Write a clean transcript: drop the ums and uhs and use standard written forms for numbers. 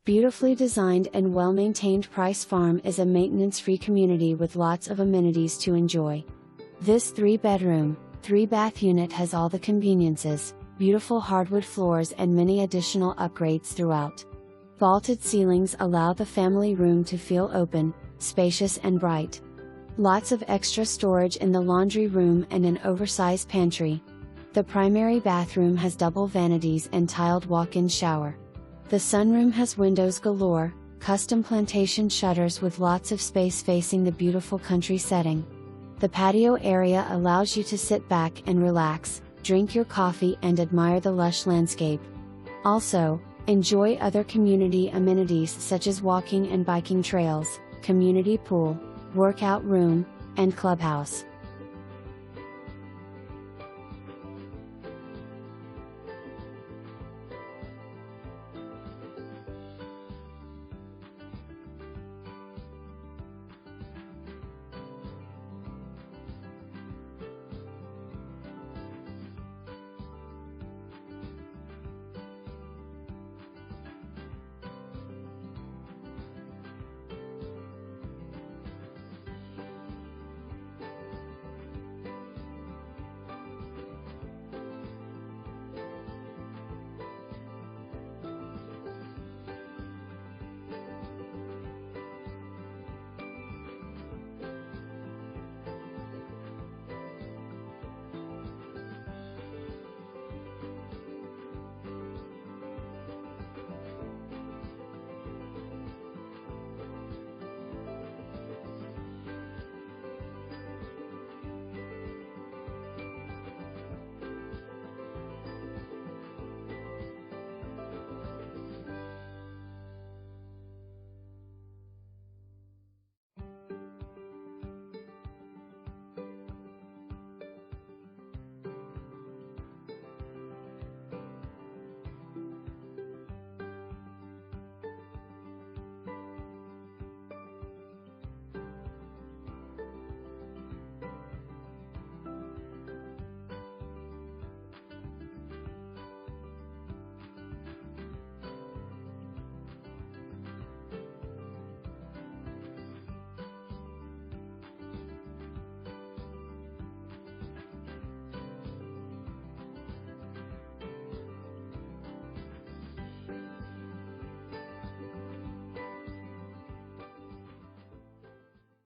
Beautifully designed and well-maintained Pryse Farm is a maintenance-free community with lots of amenities to enjoy. This 3-bedroom, 3-bath unit has all the conveniences, beautiful hardwood floors and many additional upgrades throughout. Vaulted ceilings allow the family room to feel open, spacious and bright. Lots of extra storage in the laundry room and an oversized pantry. The primary bathroom has double vanities and tiled walk-in shower. The sunroom has windows galore, custom plantation shutters with lots of space facing the beautiful country setting. The patio area allows you to sit back and relax, drink your coffee and admire the lush landscape. Also, enjoy other community amenities such as walking and biking trails, community pool, workout room, and clubhouse.